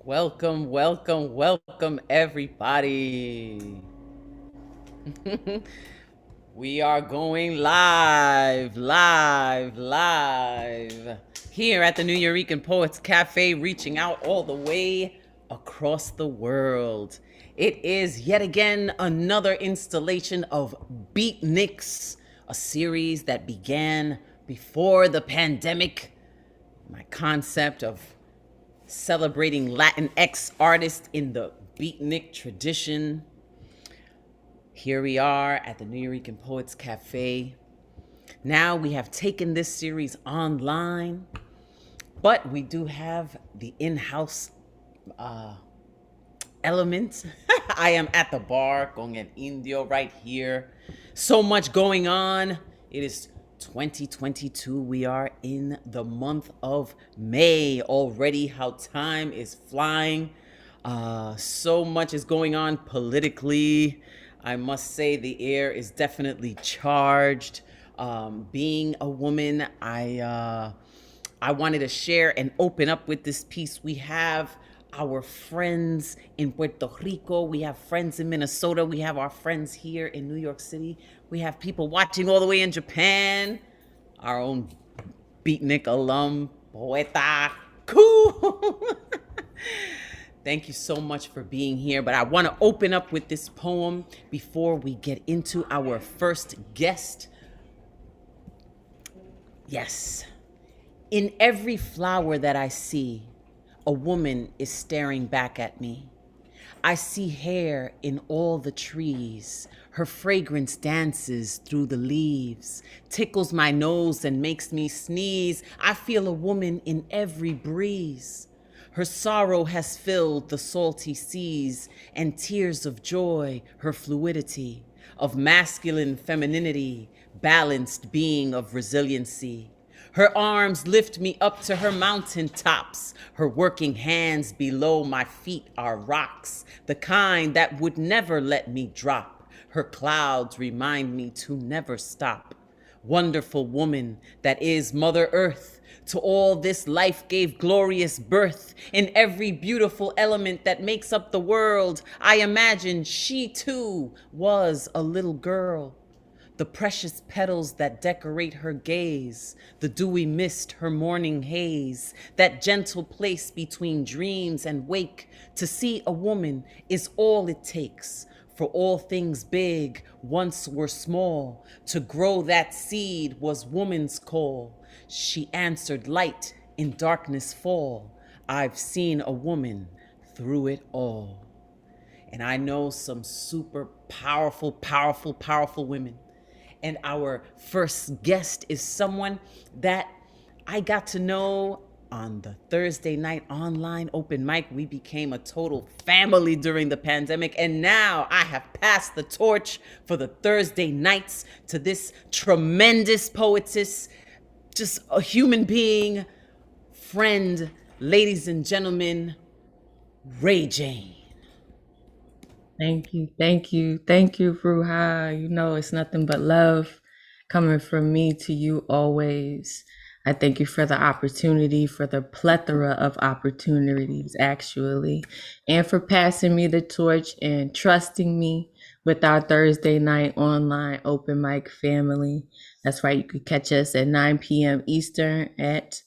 Welcome, welcome, welcome, everybody. We are going live here at the Nuyorican Poets Cafe, reaching out all the way across the world. It is yet again another installation of Beatnix, a series that began before the pandemic. My concept of celebrating Latinx artists in the beatnik tradition. Here we are at the Nuyorican Poets Cafe. Now we have taken this series online, but we do have the in-house element. I am at the bar con el indio right here. So much going on. It is 2022. We are in the month of May already. How time is flying. So much is going on politically. I must say the air is definitely charged. Being a woman, I wanted to share and open up with this piece. We have our friends in Puerto Rico. We have friends in Minnesota. We have our friends here in New York City. We have people watching all the way in Japan. Our own Beatnik alum, Poeta. Cool. Thank you so much for being here. But I want to open up with this poem before we get into our first guest. Yes. In every flower that I see, a woman is staring back at me. I see hair in all the trees. Her fragrance dances through the leaves, tickles my nose and makes me sneeze. I feel a woman in every breeze. Her sorrow has filled the salty seas, and tears of joy, her fluidity, of masculine femininity, balanced being of resiliency. Her arms lift me up to her mountain tops. Her working hands below my feet are rocks, the kind that would never let me drop. Her clouds remind me to never stop. Wonderful woman that is Mother Earth, to all this life gave glorious birth. In every beautiful element that makes up the world, I imagine she too was a little girl. The precious petals that decorate her gaze, the dewy mist, her morning haze, that gentle place between dreams and wake. To see a woman is all it takes, for all things big once were small. To grow that seed was woman's call. She answered light in darkness fall. I've seen a woman through it all. And I know some super powerful women. And our first guest is someone that I got to know on the Thursday night online open mic. We became a total family during the pandemic. And now I have passed the torch for the Thursday nights to this tremendous poetess, just a human being, friend, ladies and gentlemen, Ray Jane. Thank you, Bruja. You know, it's nothing but love coming from me to you always. I thank you for the opportunity, for the plethora of opportunities, actually, and for passing me the torch and trusting me with our Thursday night online open mic family. That's right, you could catch us at 9 p.m. Eastern at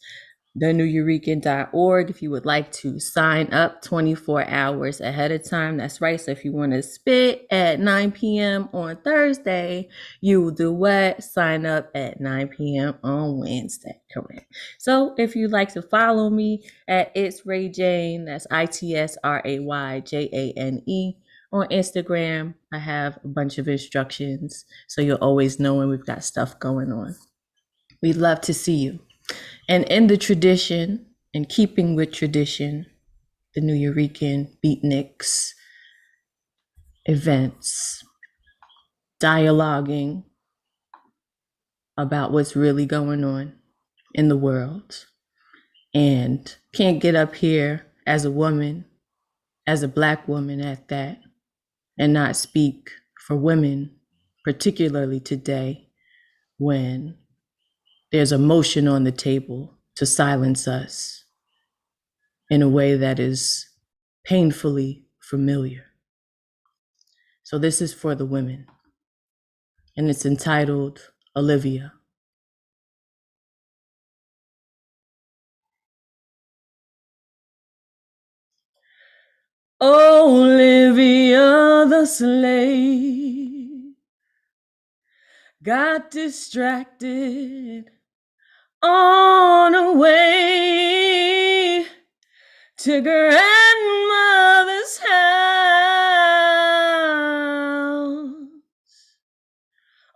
thenuyorican.org if you would like to sign up 24 hours ahead of time. That's right. So if you want to spit at 9 p.m. on Thursday, you will do what? Sign up at 9 p.m. on Wednesday. Correct. So if you'd like to follow me at It's Ray Jane, that's ITSRAYJANE. On Instagram, I have a bunch of instructions so you'll always know when we've got stuff going on. We'd love to see you. And in the tradition, in keeping with tradition, the Nuyorican Beatniks events, dialoguing about what's really going on in the world. And can't get up here as a woman, as a Black woman at that, and not speak for women, particularly today, when there's a motion on the table to silence us in a way that is painfully familiar. So this is for the women, and it's entitled Olivia. Olivia the slave got distracted on her way to grandmother's house.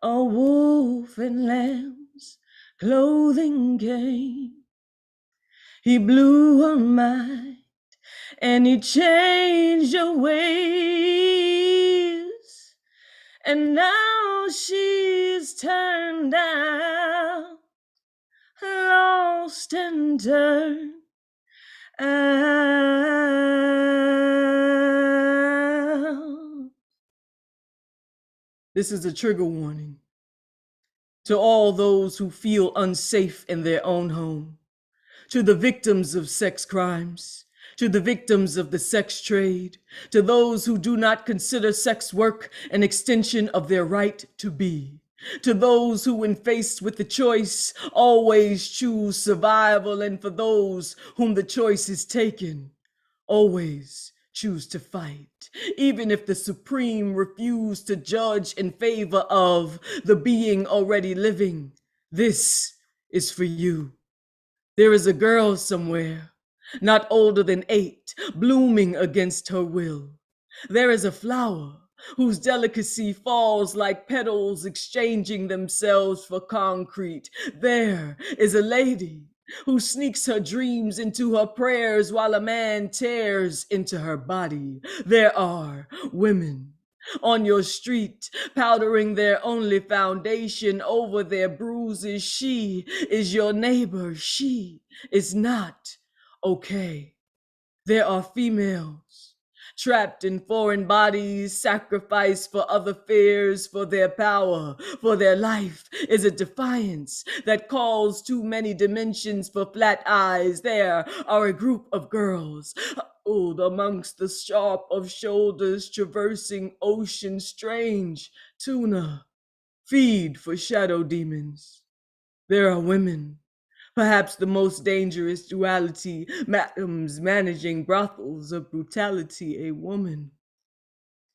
A wolf in lamb's clothing came. He blew her mind and he changed her ways. And now she's turned out, lost and turned out. This is a trigger warning to all those who feel unsafe in their own home, to the victims of sex crimes, to the victims of the sex trade, to those who do not consider sex work an extension of their right to be, to those who, when faced with the choice, always choose survival, and for those whom the choice is taken, always choose to fight, even if the supreme refuse to judge in favor of the being already living. This is for you. There is a girl somewhere, not older than 8, blooming against her will. There is a flower whose delicacy falls like petals exchanging themselves for concrete. There is a lady who sneaks her dreams into her prayers while a man tears into her body. There are women on your street, powdering their only foundation over their bruises. She is your neighbor. She is not okay. There are females trapped in foreign bodies, sacrificed for other fears, for their power, for their life is a defiance that calls too many dimensions for flat eyes. There are a group of girls old amongst the sharp of shoulders, traversing oceans strange. Tuna, feed for shadow demons. There are women, perhaps the most dangerous duality, madams managing brothels of brutality, a woman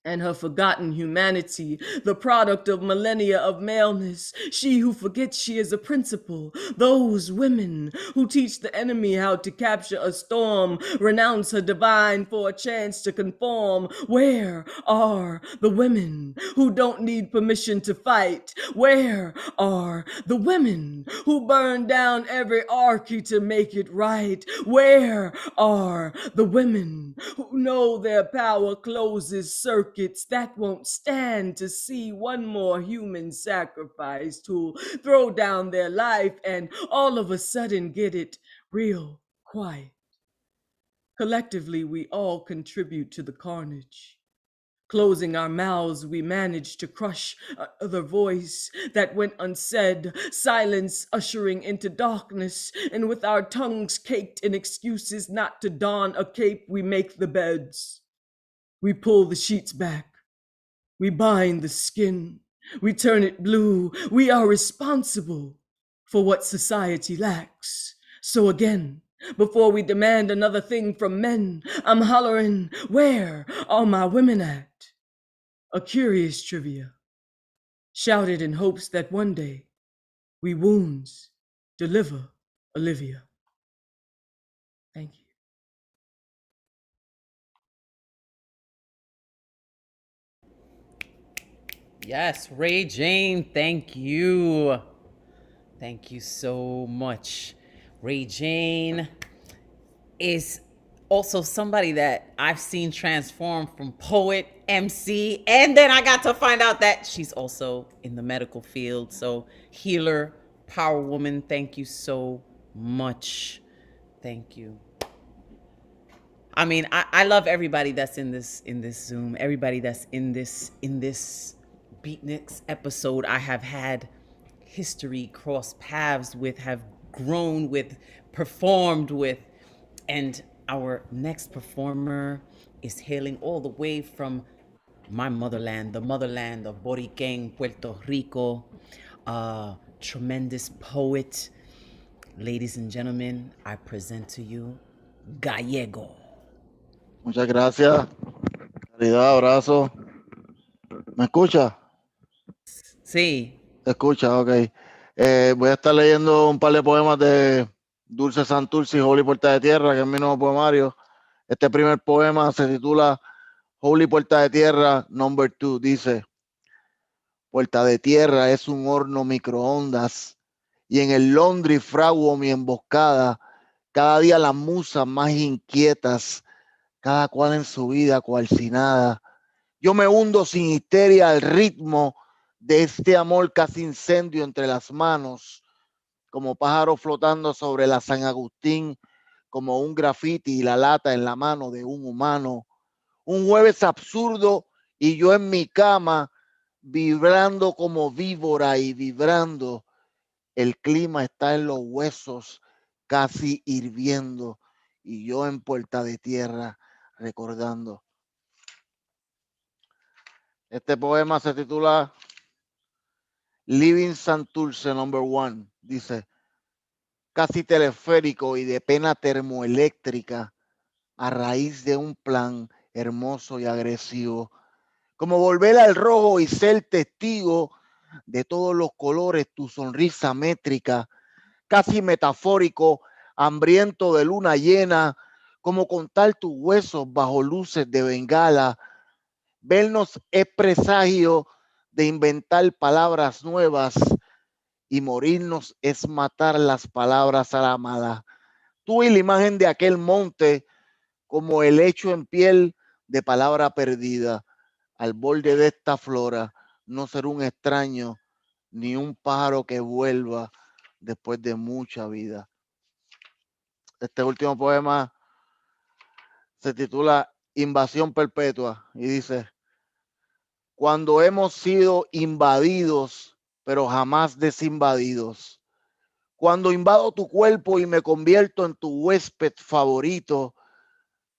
and her forgotten humanity, the product of millennia of maleness, she who forgets she is a principal, those women who teach the enemy how to capture a storm, renounce her divine for a chance to conform. Where are the women who don't need permission to fight? Where are the women who burn down every archy to make it right? Where are the women who know their power closes circuits that won't stand to see one more human sacrifice, who'll throw down their life and all of a sudden get it real quiet? Collectively, we all contribute to the carnage. Closing our mouths, we manage to crush another voice that went unsaid, silence ushering into darkness, and with our tongues caked in excuses not to don a cape, we make the beds. We pull the sheets back. We bind the skin. We turn it blue. We are responsible for what society lacks. So again, before we demand another thing from men, I'm hollering, where are my women at? A curious trivia, shouted in hopes that one day we wounds deliver Olivia. Thank you. Yes, Ray Jane, thank you. Thank you so much. Ray Jane is also somebody that I've seen transform from poet, MC, and then I got to find out that she's also in the medical field. So healer, power woman, thank you so much. Thank you. I mean, I love everybody that's in this Zoom, everybody that's in this Beatnix episode. I have had history, cross paths with, have grown with, performed with, and Our next performer is hailing all the way from my motherland, the motherland of Boriquén, Puerto Rico, a tremendous poet. Ladies and gentlemen, I present to you Gallego. Muchas gracias. Caridad, abrazo. ¿Me escucha? Sí. ¿Se escucha? Ok. Voy a estar leyendo un par de poemas de Dulce Santurce y Holy Puerta de Tierra, que es mi nuevo poemario. Este primer poema se titula Holy Puerta de Tierra, number 2. Dice: Puerta de Tierra es un horno microondas y en el Londres fraguo mi emboscada. Cada día las musas más inquietas, cada cual en su vida cual si nada. Yo me hundo sin histeria al ritmo de este amor casi incendio entre las manos, como pájaro flotando sobre la San Agustín, como un grafiti y la lata en la mano de un humano. Un jueves absurdo y yo en mi cama, vibrando como víbora y vibrando. El clima está en los huesos, casi hirviendo, y yo en Puerta de Tierra recordando. Este poema se titula Living Santurce number 1. Dice: casi teleférico y de pena termoeléctrica a raíz de un plan hermoso y agresivo. Como volver al rojo y ser testigo de todos los colores, tu sonrisa métrica, casi metafórico, hambriento de luna llena, como contar tus huesos bajo luces de bengala. Vernos es presagio de inventar palabras nuevas y morirnos es matar las palabras a la mala. Tú y la imagen de aquel monte como el hecho en piel de palabra perdida. Al borde de esta flora no ser un extraño ni un pájaro que vuelva después de mucha vida. Este último poema se titula Invasión Perpetua y dice: cuando hemos sido invadidos, pero jamás desinvadidos. Cuando invado tu cuerpo y me convierto en tu huésped favorito.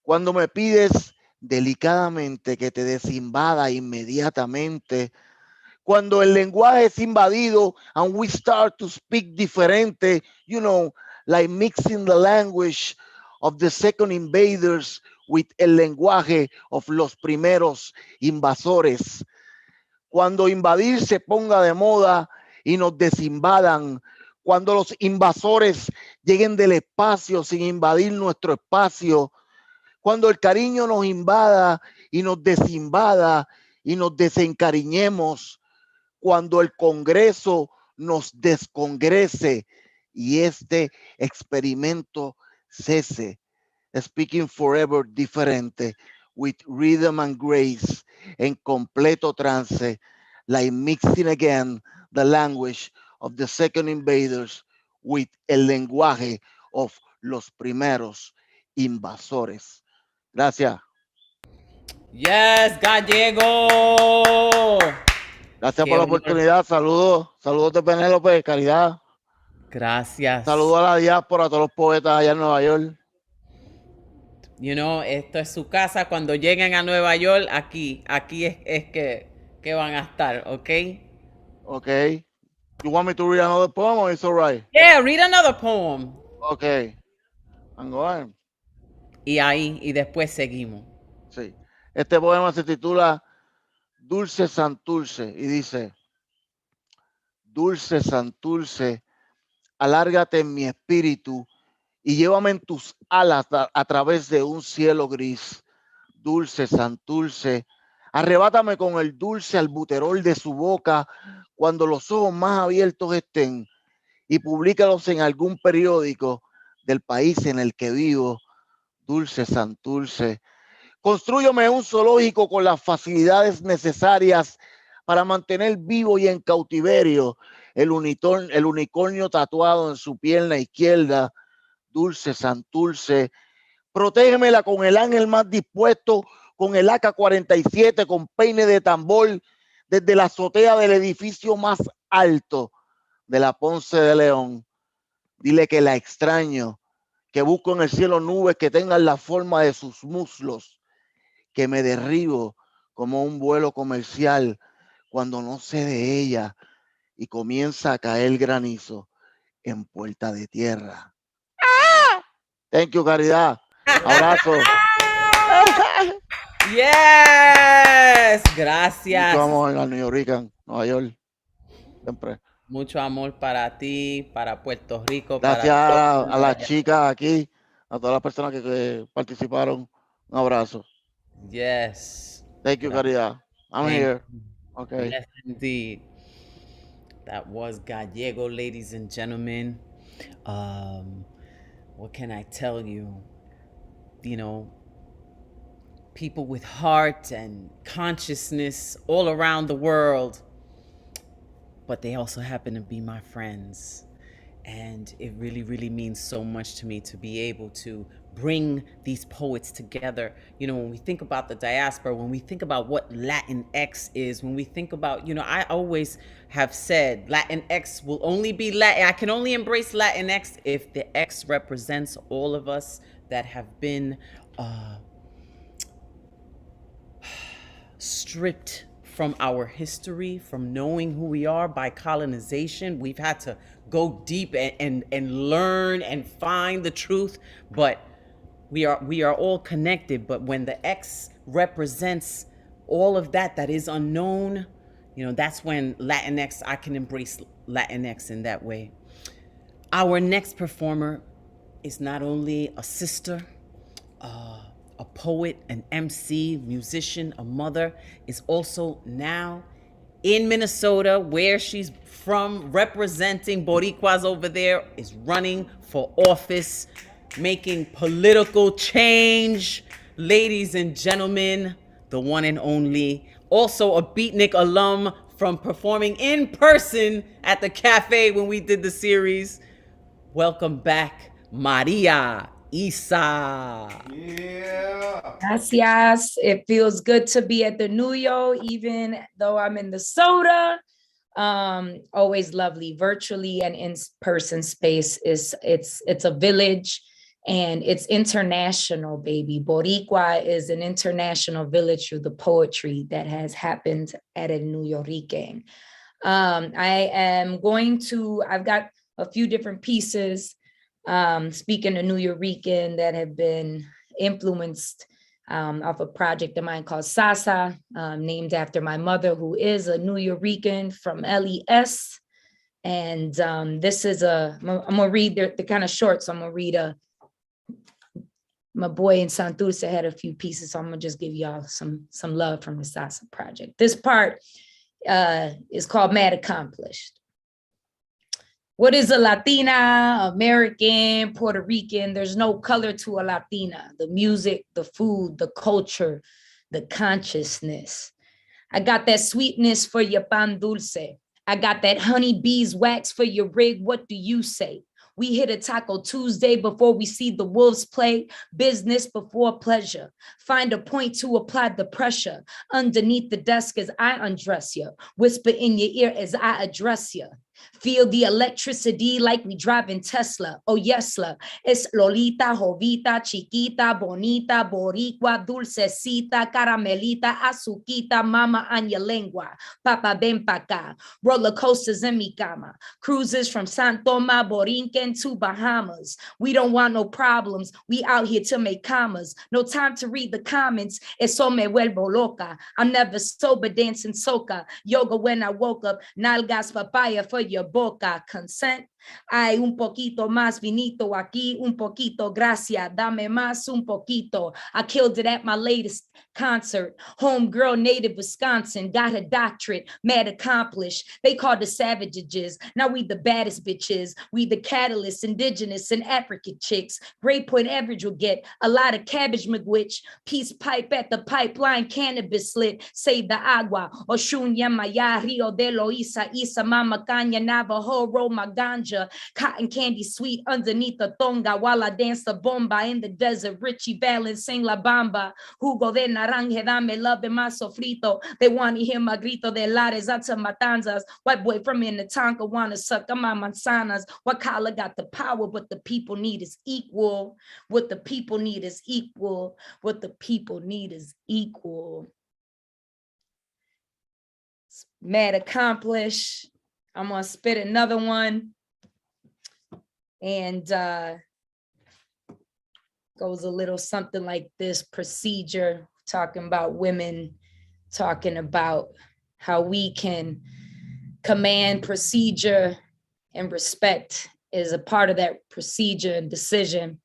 Cuando me pides delicadamente que te desinvada inmediatamente. Cuando el lenguaje es invadido and we start to speak diferente, you know, like mixing the language of the second invaders with el lenguaje of los primeros invasores. Cuando invadir se ponga de moda y nos desinvadan, cuando los invasores lleguen del espacio sin invadir nuestro espacio, cuando el cariño nos invada y nos desinvada y nos desencariñemos, cuando el Congreso nos descongrese y este experimento cese. Speaking forever diferente, with rhythm and grace, en completo trance, like mixing again the language of the second invaders with el lenguaje of los primeros invasores. Gracias. Yes, Gallego. Gracias Qué por la honor. oportunidad. Saludos. Saludos de Penélope, Caridad. Gracias. Saludos a la diáspora, a todos los poetas allá en Nueva York. You know, esto es su casa. Cuando lleguen a Nueva York, aquí es que van a estar, ¿ok? Okay. You want me to read another poem or it's all right? Yeah, read another poem. Okay. I'm going. Y después seguimos. Sí. Este poema se titula Dulce Santurce y dice: Dulce Santurce, alárgate en mi espíritu y llévame en tus alas a través de un cielo gris. Dulce Santurce, arrebátame con el dulce albuterol de su boca cuando los ojos más abiertos estén y públicalos en algún periódico del país en el que vivo. Dulce Santurce, constrúyame un zoológico con las facilidades necesarias para mantener vivo y en cautiverio el unicornio tatuado en su pierna izquierda. Dulce Santurce, protégemela con el ángel más dispuesto, con el AK-47, con peine de tambor, desde la azotea del edificio más alto de la Ponce de León. Dile que la extraño que busco en el cielo nubes que tengan la forma de sus muslos, que me derribo como un vuelo comercial cuando no sé de ella y comienza a caer granizo en puerta de tierra. Thank you, Caridad. Abrazo. Yes, gracias. Mucho amor a Nuyorican, Nueva York. Siempre. Mucho amor para ti, para Puerto Rico, Gracias para a las chicas aquí, a todas las personas que participaron. Un abrazo. Yes. Thank you, Caridad. I'm Thank here. you. Okay. Yes, indeed. That was Gallego, ladies and gentlemen. What can I tell you? You know, people with heart and consciousness all around the world, but they also happen to be my friends. And it really, really means so much to me to be able to bring these poets together. You know, when we think about the diaspora, when we think about what Latinx is, when we think about, you know, I always have said Latinx will only be Latin. I can only embrace Latinx if the X represents all of us that have been stripped from our history, from knowing who we are by colonization. We've had to go deep and learn and find the truth, but we are all connected. But when the X represents all of that is unknown, you know, that's when Latinx, I can embrace Latinx in that way. Our next performer is not only a sister, a poet, an MC, musician, a mother, is also now in Minnesota, where she's from, representing Boricuas over there, is running for office, making political change. Ladies and gentlemen, the one and only, also a Beatnik alum from performing in person at the cafe when we did the series. Welcome back, Maria Isa. Yeah. Gracias. It feels good to be at the Nuyo, even though I'm in the soda. Always lovely. Virtually and in-person space it's a village, and it's international, baby. Boricua is an international village through the poetry that has happened at a Nuyorican. I've got a few different pieces speaking to Nuyorican that have been influenced off a project of mine called Sasa, named after my mother, who is a Nuyorican from LES. And this is I'm gonna read, they're kind of short, so I'm gonna read my boy in Santurce had a few pieces, so I'm gonna just give y'all some love from the Sasa project. This part is called Mad Accomplished. What is a Latina, American, Puerto Rican? There's no color to a Latina. The music, the food, the culture, the consciousness. I got that sweetness for your pan dulce. I got that honey beeswax for your rig. What do you say? We hit a Taco Tuesday before we see the Wolves play. Business before pleasure. Find a point to apply the pressure. Underneath the desk as I undress you. Whisper in your ear as I address you. Feel the electricity like we driving Tesla. Oh, yes, la. Es Lolita, Jovita, Chiquita, Bonita, Boricua, Dulcecita, Caramelita, Azuquita, Mama on your lengua. Papa ven pa' acá. Roller coasters in mi cama. Cruises from San Toma, Borinquen to Bahamas. We don't want no problems. We out here to make commas. No time to read the comments. Eso me vuelvo loca. I'm never sober dancing soca. Yoga when I woke up. Nalgas papaya for your boca. Consent. Hay un poquito más vinito aquí, un poquito, gracias, dame más un poquito. I killed it at my latest concert. Homegirl, native Wisconsin, got a doctorate, mad accomplished. They called the savages. Now we the baddest bitches. We the catalysts, indigenous and African chicks. Great point average will get a lot of cabbage McWitch. Peace pipe at the pipeline, cannabis slit. Save the agua. Oshun Yamaya, Rio de Loisa, Isa, Mama Caña, Navajo, Roma, Ganja. ganja, cotton candy sweet underneath the tonga, while I dance the bomba in the desert. Richie Valens sing La Bamba, jugo de naranja, dame love and my sofrito. They want to hear my grito de lares hasta matanzas. White boy from Minnetonka want to suck on my manzanas. Wakala got the power, but the people need is equal. What the people need is equal. What the people need is equal. Mad accomplish. I'm gonna spit another one. And goes a little something like this: procedure, talking about women, talking about how we can command procedure, and respect is a part of that procedure and decision.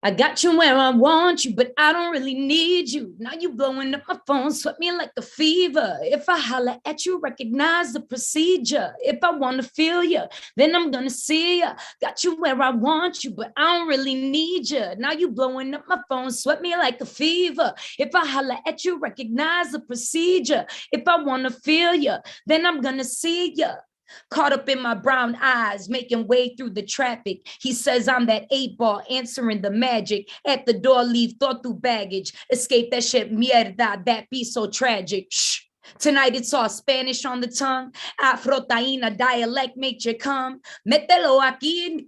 I got you where I want you, but I don't really need you. Now you blowing up my phone, sweat me like a fever. If I holler at you, recognize the procedure. If I want to feel you, then I'm gonna see you. Got you where I want you, but I don't really need you. Now you blowing up my phone, sweat me like a fever. If I holler at you, recognize the procedure. If I want to feel you, then I'm gonna see you. Caught up in my brown eyes, making way through the traffic. He says I'm that 8-ball answering the magic. At the door, leave thought through baggage. Escape that shit, mierda, that be so tragic. Shh. Tonight it's all Spanish on the tongue. Afrotaína dialect make you come. Mételo aquí,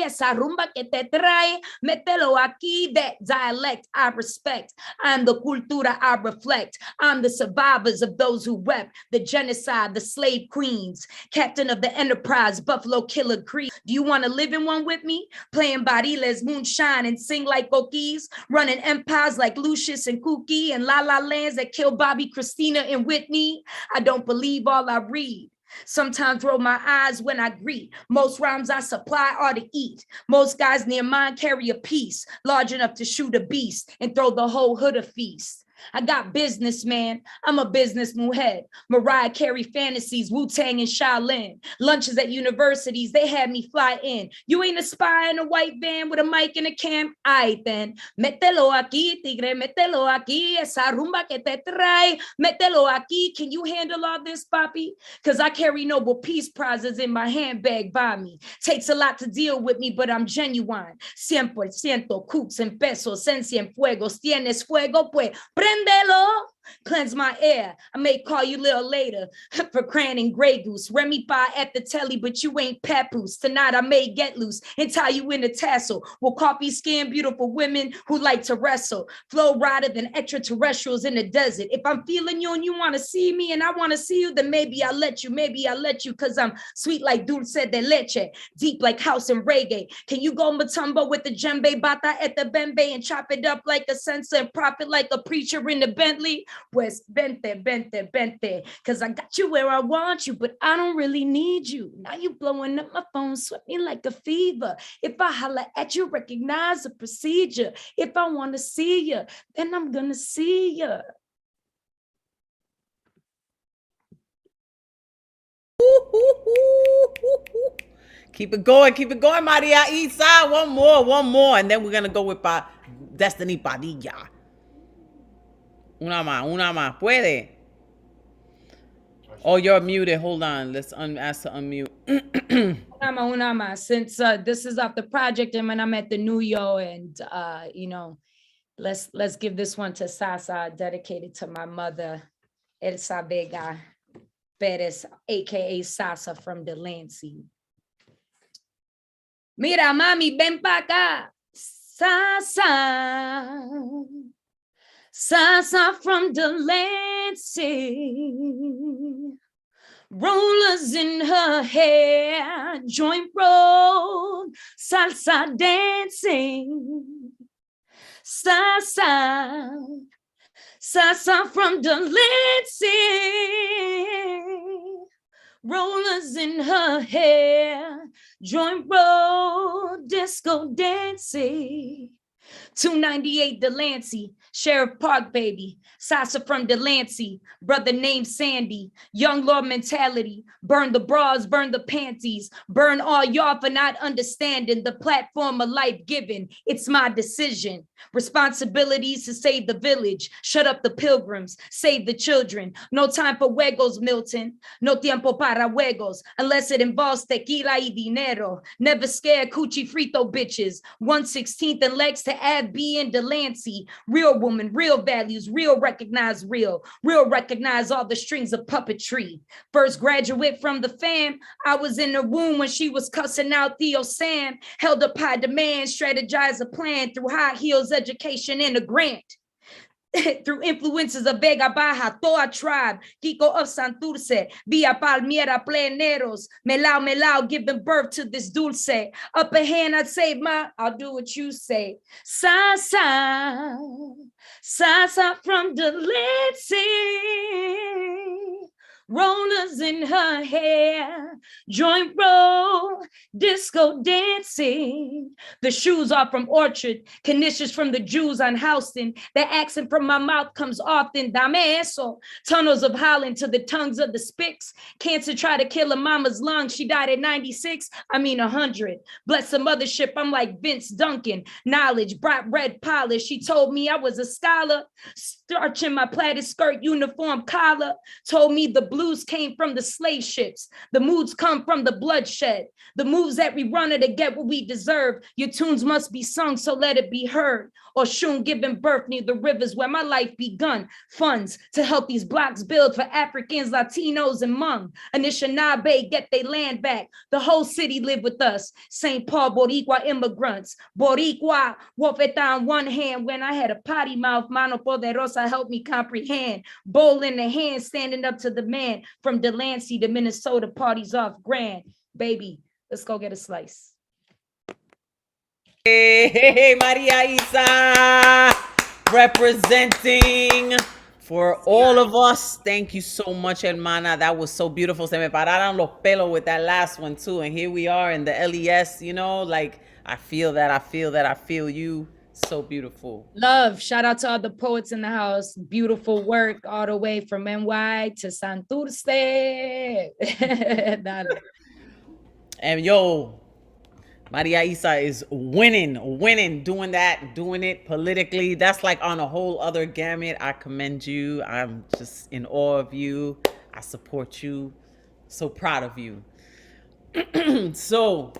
esa rumba que te trae. Mételo aquí, that dialect I respect. I'm the cultura I reflect. I'm the survivors of those who wept the genocide, the slave queens, captain of the Enterprise, Buffalo Killer Creek. Do you want to live in one with me? Playing bariles, moonshine, and sing like coquis, running empires like Lucius and Kooky, and La La Lands that kill Bobby, Christina, and Whitney. I don't believe all I read. Sometimes roll my eyes when I greet. Most rhymes I supply are to eat. Most guys near mine carry a piece large enough to shoot a beast and throw the whole hood a feast. I got business, man. I'm a business mujer. Mariah Carey fantasies, Wu-Tang and Shaolin. Lunches at universities, they had me fly in. You ain't a spy in a white van with a mic and a cam? Aight then. Mételo aquí, tigre, mételo aquí. Esa rumba que te trae. Mételo aquí. Can you handle all this, papi? Because I carry Nobel Peace Prizes in my handbag by me. Takes a lot to deal with me, but I'm genuine. 100% cooks and pesos, en fuegos. Tienes fuego, pues prendelo. Cleanse my air. I may call you a little later for Cran and Grey Goose. Remy Pie at the telly, but you ain't papoose. Tonight I may get loose and tie you in a tassel. With coffee skin, beautiful women who like to wrestle. Flow rider than extraterrestrials in the desert. If I'm feeling you and you want to see me and I want to see you, then maybe I'll let you. Maybe I'll let you because I'm sweet like dulce de leche. Deep like house and reggae. Can you go matumbo with the djembe bata at the bembe and chop it up like a sensor and profit like a preacher in the Bentley? Pues vente, vente, vente, because I got you where I want you, but I don't really need you. Now you blowing up my phone, sweat me like a fever. If I holler at you, recognize the procedure. If I want to see you, then I'm going to see you. Keep it going, Maria Isa. One more, and then we're gonna go with Destiny Padilla. Una más, puede. Oh, you're muted. Hold on. Let's ask to unmute. Una más. Since this is off the project and when I'm at the Nuyo, and you know, let's give this one to Sasa, dedicated to my mother, Elsa Vega Perez, aka Sasa from Delancey. Mira, mami, ven pa' acá. Sasa. Sasa from Delancey, rollers in her hair, joint roll, salsa dancing. Sasa, Sasa from Delancey, rollers in her hair, joint roll, disco dancing. 298 Delancey, Sheriff Park, baby. Sasa from Delancey, brother named Sandy. Young Lord mentality, burn the bras, burn the panties, burn all y'all for not understanding the platform of life given. It's my decision. Responsibilities to save the village, shut up the pilgrims, save the children. No time for juegos, Milton. No tiempo para juegos, unless it involves tequila y dinero. Never scared coochie frito bitches. 1/16 and legs to add B and Delancey. Real woman, real values, real recognize real recognize all the strings of puppetry. First graduate from the fam, I was in the womb when she was cussing out Theo Sam. Held up high demand, strategize a plan through high heels, education, and a grant. Through influences of Vega Baja, Toa Tribe, Kiko of Santurce, Via Palmiera, Pleneros, Melao, giving birth to this dulce. Upper hand, I'd say, I'll do what you say. Sasa from Delancey. Rollers in her hair, joint roll, disco dancing. The shoes are from Orchard, Canisius from the Jews on Houston. The accent from my mouth comes often, dame eso. Tunnels of Holland to the tongues of the Spicks. Cancer tried to kill her mama's lungs. She died at 96, 100. Bless the mothership, I'm like Vince Duncan. Knowledge, bright red polish. She told me I was a scholar. Starching my plaited skirt, uniform collar. Told me the blues came from the slave ships. The moods come from the bloodshed. The moves that we run to get what we deserve. Your tunes must be sung, so let it be heard. Or Shun giving birth near the rivers where my life begun. Funds to help these blocks build for Africans, Latinos, and Hmong. Anishinaabe get their land back. The whole city live with us. St. Paul, Boricua immigrants. Boricua, Wofeta on one hand. When I had a potty mouth, Mano Poderosa helped me comprehend. Bowl in the hand, standing up to the man. From Delancey to Minnesota, parties off grand. Baby, let's go get a slice. Hey, Maria Isa, representing for all of us. Thank you so much, hermana. That was so beautiful. Se me pararon los pelos with that last one too. And here we are in the LES, you know, like I feel you. So beautiful. Love. Shout out to all the poets in the house. Beautiful work all the way from NY to Santurce. And yo, Maria Isa is winning, doing it politically. That's like on a whole other gamut. I commend you. I'm just in awe of you. I support you. So proud of you. So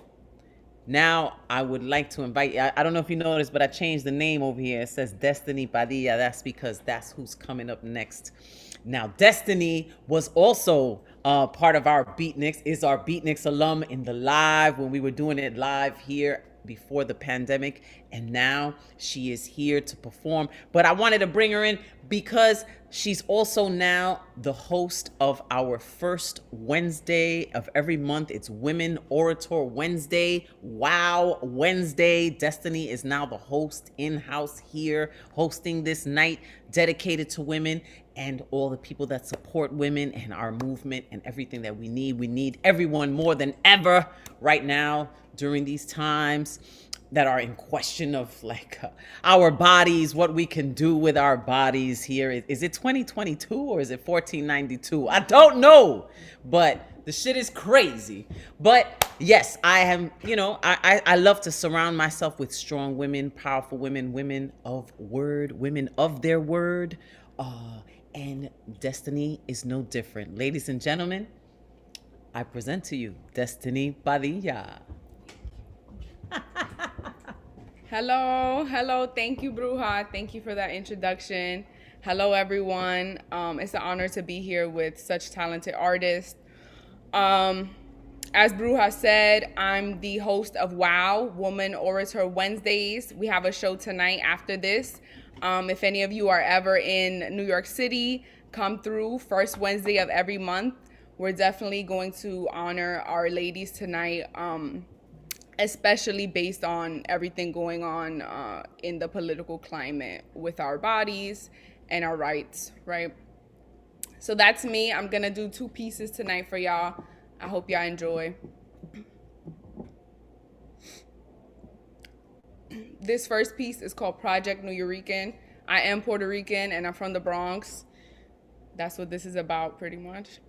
now I would like to invite, I don't know if you noticed, but I changed the name over here. It says Destiny Padilla. That's because that's who's coming up next. Now, Destiny was also part of our Beatnix, is our Beatnix alum in the live when we were doing it live here before the pandemic. And now she is here to perform. But I wanted to bring her in because she's also now the host of our first Wednesday of every month. It's Women Orator Wednesday. Wow, Wednesday. Destiny is now the host in-house here, hosting this night dedicated to women and all the people that support women and our movement and everything that we need. We need everyone more than ever right now during these times that are in question of like our bodies, what we can do with our bodies here. Is it 2022 or is it 1492? I don't know, but the shit is crazy. But yes, I am, you know, I love to surround myself with strong women, powerful women, women of word, women of their word. And Destiny is no different. Ladies and gentlemen, I present to you Destiny Padilla. Hello. Thank you, Bruja. Thank you for that introduction. Hello, everyone. It's an honor to be here with such talented artists. As Bruja said, I'm the host of WOW, Woman Orator Wednesdays. We have a show tonight after this. If any of you are ever in New York City, come through first Wednesday of every month. We're definitely going to honor our ladies tonight, especially based on everything going on in the political climate with our bodies and our rights, right? So that's me. I'm gonna do 2 pieces tonight for y'all. I hope y'all enjoy. This first piece is called Project Nuyorican. I am Puerto Rican and I'm from the Bronx. That's what this is about, pretty much.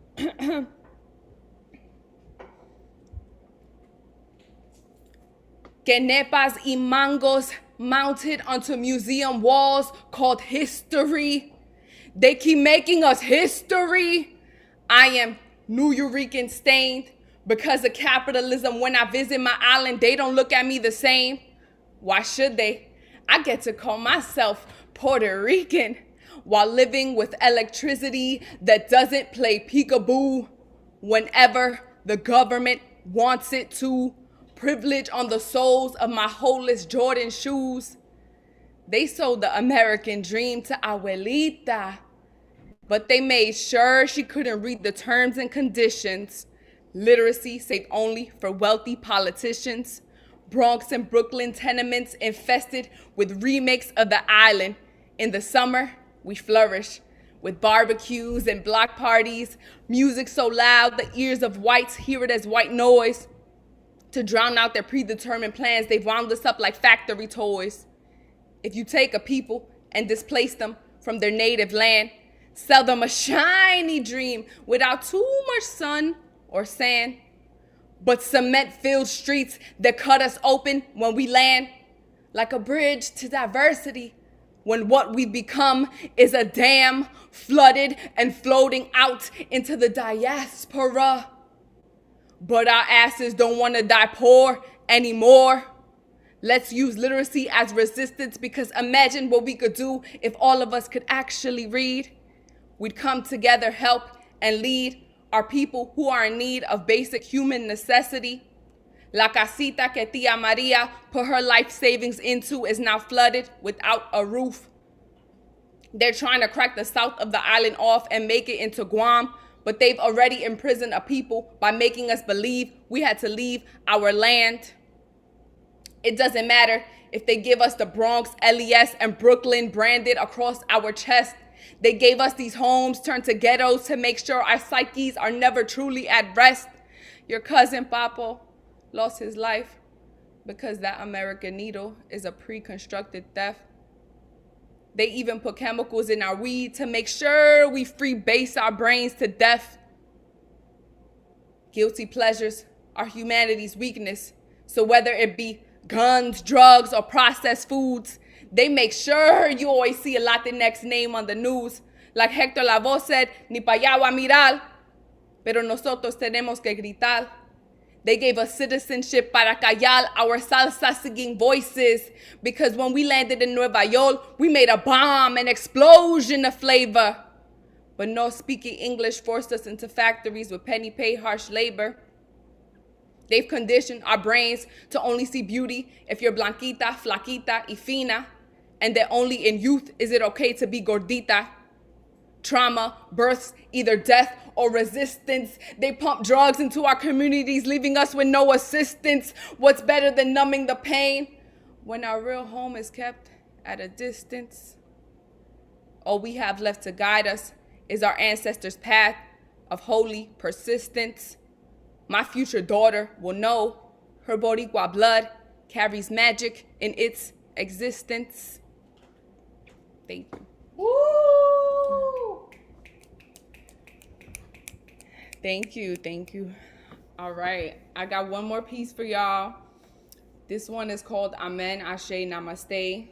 Quenepas y mangos mounted onto museum walls called history. They keep making us history. I am Nuyorican stained because of capitalism. When I visit my island, they don't look at me the same. Why should they? I get to call myself Puerto Rican while living with electricity that doesn't play peekaboo whenever the government wants it to. Privilege on the soles of my holeless Jordan shoes. They sold the American dream to Abuelita, but they made sure she couldn't read the terms and conditions. Literacy safe only for wealthy politicians. Bronx and Brooklyn tenements infested with remakes of the island. In the summer, we flourish with barbecues and block parties, music so loud the ears of whites hear it as white noise. To drown out their predetermined plans, they've wound us up like factory toys. If you take a people and displace them from their native land, sell them a shiny dream without too much sun or sand, but cement-filled streets that cut us open when we land, like a bridge to diversity, when what we become is a dam flooded and floating out into the diaspora. But our asses don't want to die poor anymore. Let's use literacy as resistance, because imagine what we could do if all of us could actually read. We'd come together, help, and lead our people who are in need of basic human necessity. La casita que Tia Maria put her life savings into is now flooded without a roof. They're trying to crack the south of the island off and make it into Guam, but they've already imprisoned a people by making us believe we had to leave our land. It doesn't matter if they give us the Bronx, LES, and Brooklyn branded across our chest. They gave us these homes turned to ghettos to make sure our psyches are never truly at rest. Your cousin Papo lost his life because that American needle is a pre-constructed theft. They even put chemicals in our weed to make sure we freebase our brains to death. Guilty pleasures are humanity's weakness. So whether it be guns, drugs, or processed foods, they make sure you always see a Latinx name on the news. Like Hector Lavoe said, ni pa allá va a mirar, pero nosotros tenemos que gritar. They gave us citizenship para callar our salsa-singing voices, because when we landed in Nueva York, we made a bomb, an explosion of flavor. But no speaking English forced us into factories with penny pay, harsh labor. They've conditioned our brains to only see beauty if you're blanquita, flaquita, y fina, and that only in youth is it okay to be gordita. Trauma births either death or resistance. They pump drugs into our communities, leaving us with no assistance. What's better than numbing the pain when our real home is kept at a distance? All we have left to guide us is our ancestors' path of holy persistence. My future daughter will know her Boricua blood carries magic in its existence. Thank you. Woo! Thank you. All right, I got one more piece for y'all. This one is called Amen, Ashay, Namaste.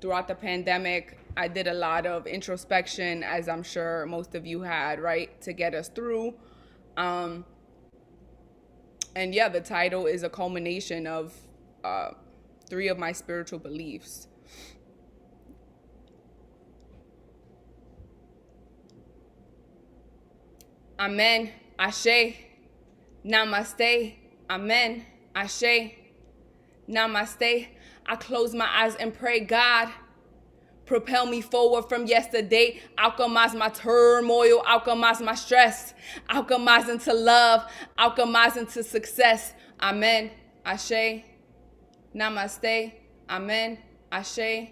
Throughout the pandemic, I did a lot of introspection, as I'm sure most of you had, right, to get us through. And yeah, the title is a culmination of 3 of my spiritual beliefs. Amen, Ashay, Namaste, Amen, Ashay, Namaste. I close my eyes and pray, God, propel me forward from yesterday, alchemize my turmoil, alchemize my stress, alchemize into love, alchemize into success. Amen, Ashay, Namaste, Amen, Ashay,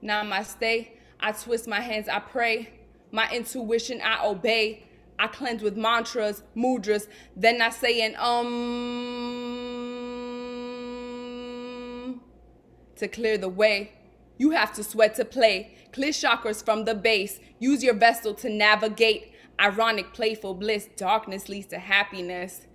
Namaste. I twist my hands, I pray, my intuition I obey. I cleanse with mantras, mudras, then I say an to clear the way. You have to sweat to play. Clear chakras from the base. Use your vessel to navigate. Ironic, playful bliss. Darkness leads to happiness.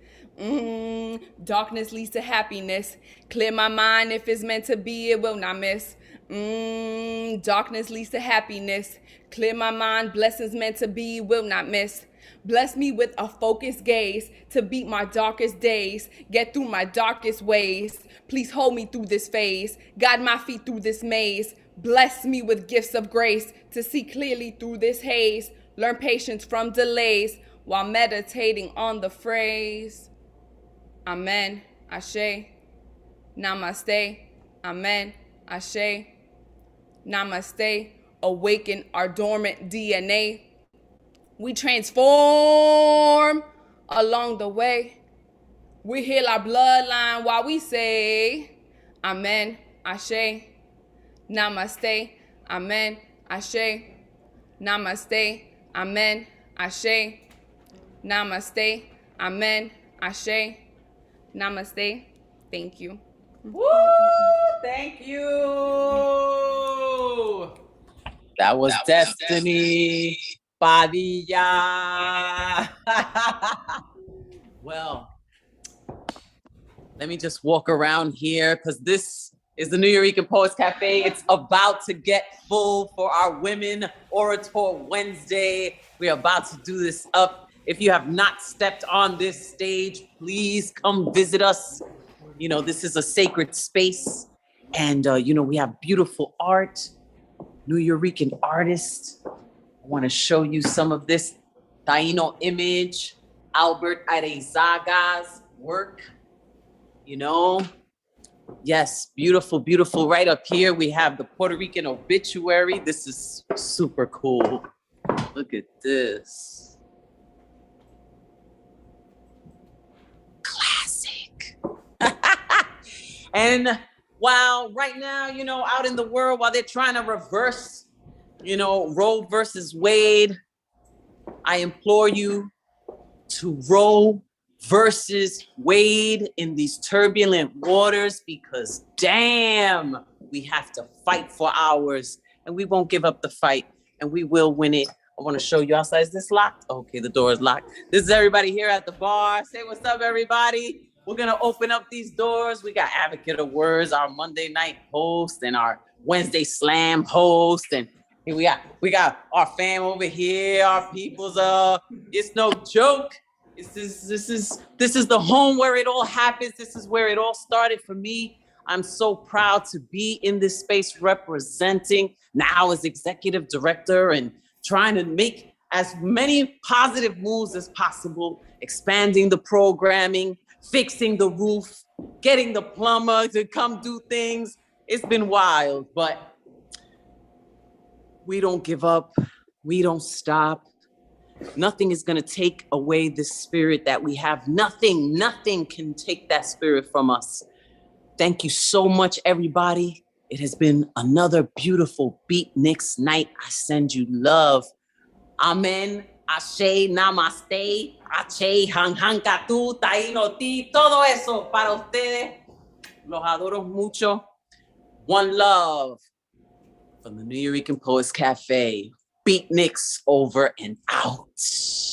Darkness leads to happiness. Clear my mind. If it's meant to be, it will not miss. Darkness leads to happiness. Clear my mind. Blessings meant to be, will not miss. Bless me with a focused gaze to beat my darkest days, get through my darkest ways. Please hold me through this phase, guide my feet through this maze. Bless me with gifts of grace to see clearly through this haze. Learn patience from delays while meditating on the phrase. Amen, Ashay, Namaste, Amen, Ashay, Namaste. Awaken our dormant DNA. We transform along the way. We heal our bloodline while we say, Amen, Ashay, Namaste, Amen, Ashay, Namaste, Amen, Ashay, Namaste, Amen, Ashay, Namaste. Thank you. Woo! Thank you. That was Destiny Padilla. Well, let me just walk around here because this is the Nuyorican Poets Cafe. It's about to get full for our Women Orator Wednesday. We're about to do this up. If you have not stepped on this stage, please come visit us. You know, this is a sacred space. And, you know, we have beautiful art, Nuyorican artists. I want to show you some of this Taino image, Albert Arezaga's work, you know. Yes, beautiful, beautiful. Right up here, we have the Puerto Rican Obituary. This is super cool. Look at this. Classic. And while right now, you know, out in the world, while they're trying to reverse, you know, Roe versus Wade, I implore you to Roe versus Wade in these turbulent waters, because damn, we have to fight for ours, and we won't give up the fight, and we will win it. I want to show you outside. Is this locked? Okay, the door is locked. This is everybody here at the bar. Say what's up, everybody. We're going to open up these doors. We got Advocate of Words, our Monday night host, and our Wednesday Slam host. And here we got our fam over here, our people's, it's no joke. This is the home where it all happens. This is where it all started for me. I'm so proud to be in this space representing now as executive director and trying to make as many positive moves as possible, expanding the programming, fixing the roof, getting the plumber to come do things. It's been wild, but we don't give up. We don't stop. Nothing is going to take away this spirit that we have. Nothing can take that spirit from us. Thank you so much, everybody. It has been another beautiful Beatnix night. I send you love. Amen. Ashay, Namaste, Ashay, Hankatu, Taino Ti, todo eso para ustedes. Los adoro mucho. One love from the Nuyorican Poets Cafe. Beatnix over and out.